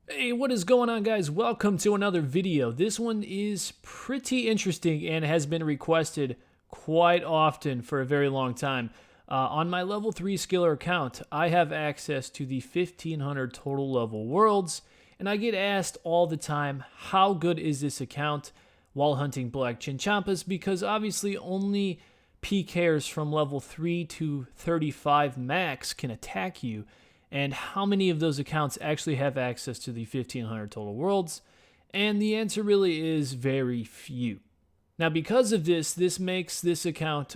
Hey, what is going on, guys? Welcome to another video. This one is pretty interesting and has been requested quite often for a very long time. On my level 3 skiller account, I have access to the 1500 total level worlds, and I get asked all the time, how good is this account while hunting black Chinchampas? Because obviously only PKers from level 3 to 35 max can attack you. And how many of those accounts actually have access to the 1500 total worlds? And the answer really is very few. Now, because of this makes this account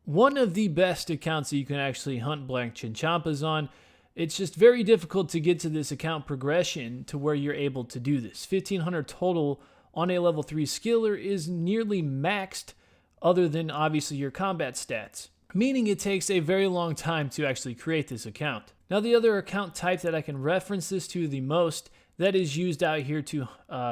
one of the best accounts that you can actually hunt black Chinchampas on. It's just very difficult to get to this account progression to where you're able to do this. 1500 total on a level 3 skiller is nearly maxed, other than obviously your combat stats, meaning it takes a very long time to actually create this account. Now, the other account type that I can reference this to the most that is used out here to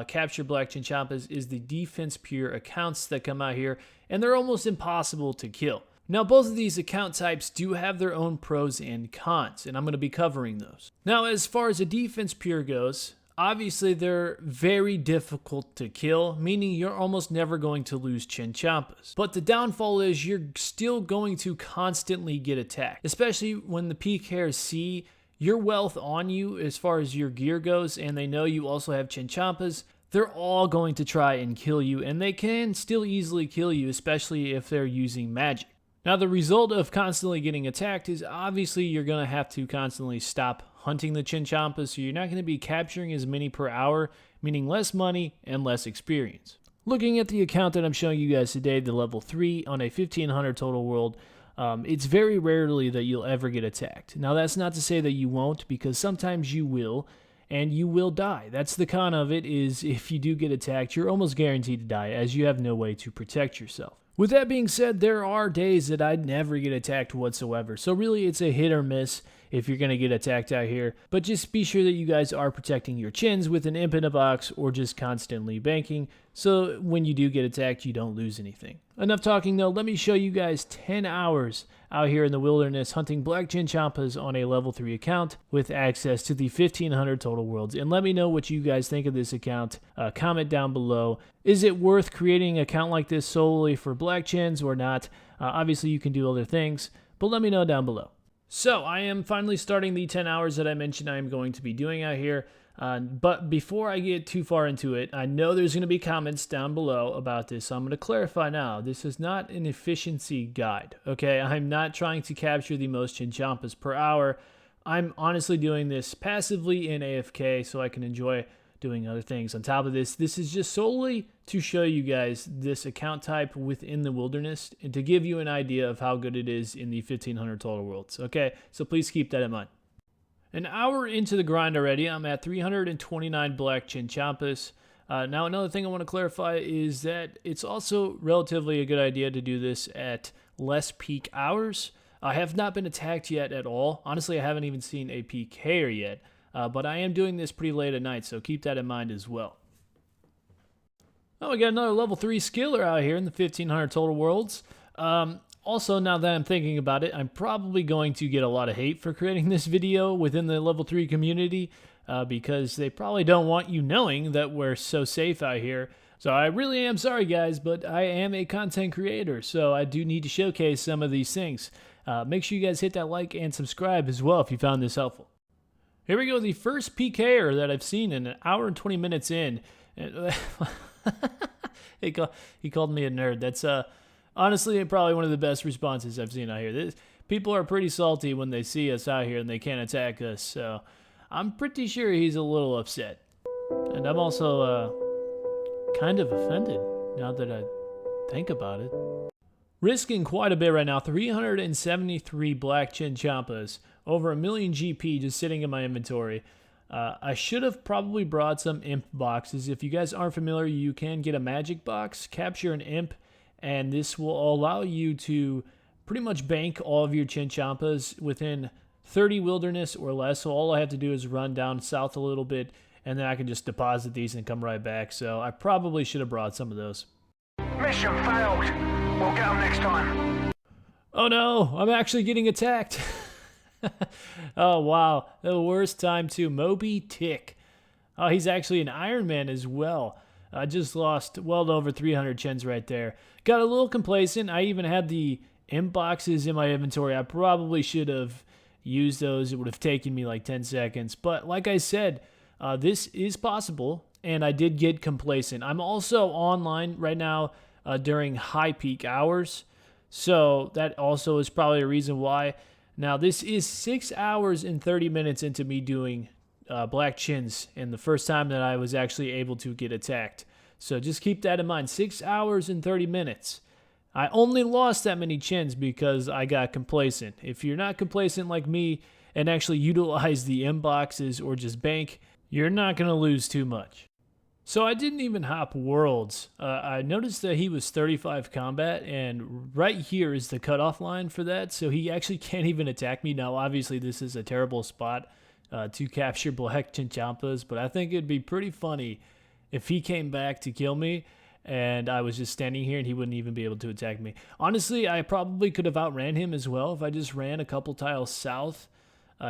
capture black Chinchampas is the defense pure accounts that come out here, and they're almost impossible to kill. Now, both of these account types do have their own pros and cons, and I'm going to be covering those. Now, as far as a defense pure goes, obviously they're very difficult to kill, meaning you're almost never going to lose Chinchampas. But the downfall is you're still going to constantly get attacked, especially when the PKers see your wealth on you as far as your gear goes, and they know you also have Chinchampas. They're all going to try and kill you, and they can still easily kill you, especially if they're using magic. Now, the result of constantly getting attacked is obviously you're going to have to constantly stop hunting the Chinchampas, so you're not going to be capturing as many per hour, meaning less money and less experience. Looking at the account that I'm showing you guys today, the level 3 on a 1500 total world, it's very rarely that you'll ever get attacked. Now, that's not to say that you won't, because sometimes you will, and you will die. That's the con of it, is if you do get attacked, you're almost guaranteed to die, as you have no way to protect yourself. With that being said, there are days that I'd never get attacked whatsoever. So really, it's a hit or miss if you're going to get attacked out here. But just be sure that you guys are protecting your chins with an imp in a box or just constantly banking, so when you do get attacked, you don't lose anything. Enough talking though, let me show you guys 10 hours out here in the wilderness hunting black Chinchampas on a level 3 account with access to the 1500 total worlds. And let me know what you guys think of this account. Comment down below. Is it worth creating an account like this solely for black chins or not? Obviously you can do other things, but let me know down below. So I am finally starting the 10 hours that I mentioned I am going to be doing out here. But before I get too far into it, I know there's going to be comments down below about this, so I'm going to clarify now. This is not an efficiency guide, okay? I'm not trying to capture the most Chinchampas per hour. I'm honestly doing this passively in AFK so I can enjoy doing other things. On top of this, this is just solely to show you guys this account type within the wilderness and to give you an idea of how good it is in the 1500 total worlds, okay? So please keep that in mind. An hour into the grind already, I'm at 329 black Chinchampas. Now, another thing I want to clarify is that it's also relatively a good idea to do this at less peak hours. I have not been attacked yet at all. Honestly, I haven't even seen a PKer yet, but I am doing this pretty late at night, so keep that in mind as well. Oh, we got another level 3 skiller out here in the 1500 total worlds. Also, now that I'm thinking about it, I'm probably going to get a lot of hate for creating this video within the level 3 community because they probably don't want you knowing that we're so safe out here. So I really am sorry, guys, but I am a content creator, so I do need to showcase some of these things. Make sure you guys hit that like and subscribe as well if you found this helpful. Here we go, the first PKer that I've seen in an hour and 20 minutes in. He called me a nerd. That's honestly probably one of the best responses I've seen out here. People are pretty salty when they see us out here and they can't attack us, so I'm pretty sure he's a little upset. And I'm also kind of offended now that I think about it. Risking quite a bit right now, 373 black Chinchampas, over 1 million GP just sitting in my inventory. I should have probably brought some imp boxes. If you guys aren't familiar, you can get a magic box, capture an imp, and this will allow you to pretty much bank all of your Chinchampas within 30 wilderness or less. So all I have to do is run down south a little bit, and then I can just deposit these and come right back. So I probably should have brought some of those. Mission failed. We'll get them next time. Oh no, I'm actually getting attacked. Oh wow, the worst time too. Moby Tick. Oh, he's actually an Iron Man as well. I just lost well over 300 chins right there. Got a little complacent. I even had the inboxes in my inventory. I probably should have used those. It would have taken me like 10 seconds. But like I said, this is possible, and I did get complacent. I'm also online right now during high peak hours, so that also is probably a reason why. Now, this is 6 hours and 30 minutes into me doing black chins, and the first time that I was actually able to get attacked. So just keep that in mind. 6 hours and 30 minutes. I only lost that many chins because I got complacent. If you're not complacent like me and actually utilize the inboxes or just bank, you're not going to lose too much. So I didn't even hop worlds. I noticed that he was 35 combat, and right here is the cutoff line for that, so he actually can't even attack me. Now, obviously, this is a terrible spot to capture black chinchampas, but I think it'd be pretty funny if he came back to kill me and I was just standing here and he wouldn't even be able to attack me. Honestly, I probably could have outran him as well if I just ran a couple tiles south.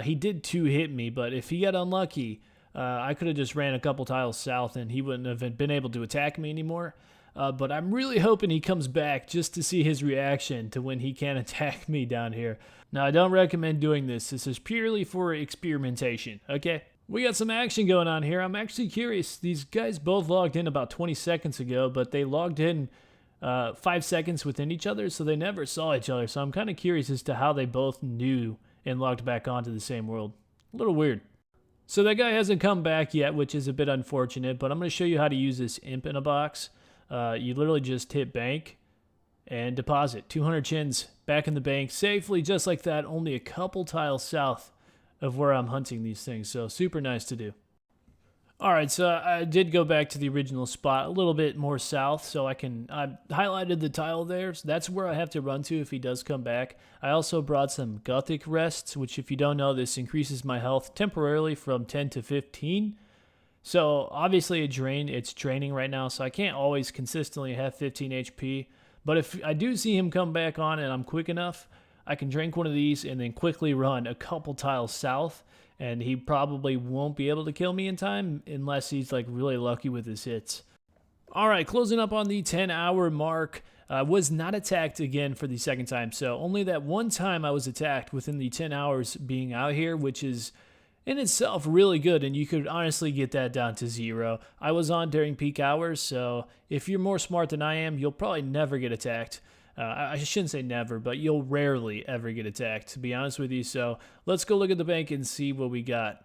He did 2-hit me, but if he got unlucky, I could have just ran a couple tiles south and he wouldn't have been able to attack me anymore. But I'm really hoping he comes back just to see his reaction to when he can't attack me down here. Now, I don't recommend doing this. This is purely for experimentation, okay? We got some action going on here. I'm actually curious. These guys both logged in about 20 seconds ago, but they logged in 5 seconds within each other, so they never saw each other. So I'm kind of curious as to how they both knew and logged back onto the same world. A little weird. So that guy hasn't come back yet, which is a bit unfortunate, but I'm going to show you how to use this imp in a box. You literally just hit bank and deposit 200 chins back in the bank safely, just like that, only a couple tiles south of where I'm hunting these things. So super nice to do. All right, so I did go back to the original spot a little bit more south, so I highlighted the tile there. So that's where I have to run to if he does come back. I also brought some Gothic rests, which if you don't know, this increases my health temporarily from 10 to 15. So obviously it's draining right now, so I can't always consistently have 15 HP. But if I do see him come back on and I'm quick enough, I can drink one of these and then quickly run a couple tiles south, and he probably won't be able to kill me in time unless he's like really lucky with his hits. All right, closing up on the 10-hour mark. Was not attacked again for the second time, so only that one time I was attacked within the 10 hours being out here, which is in itself really good, and you could honestly get that down to 0. I was on during peak hours, so if you're more smart than I am, you'll probably never get attacked. I shouldn't say never, but you'll rarely ever get attacked, to be honest with you. So let's go look at the bank and see what we got.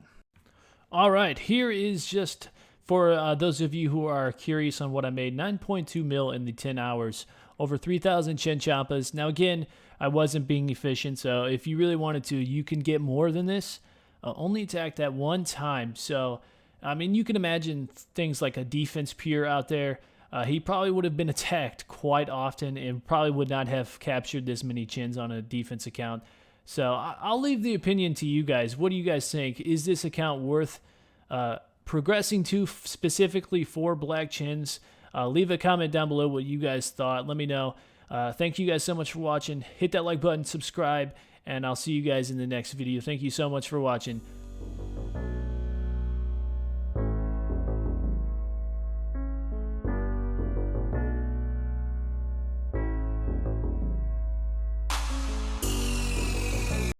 All right, here is just for those of you who are curious on what I made, 9.2 mil in the 10 hours, over 3,000 chinchampas. Now again, I wasn't being efficient, so if you really wanted to, you can get more than this. Only attacked that one time, so I mean, you can imagine things like a defense peer out there. He probably would have been attacked quite often and probably would not have captured this many chins on a defense account. So I'll leave the opinion to you guys. What do you guys think? Is this account worth progressing to specifically for black chins? Leave a comment down below what you guys thought. Let me know. Thank you guys so much for watching. Hit that like button, subscribe, and I'll see you guys in the next video. Thank you so much for watching.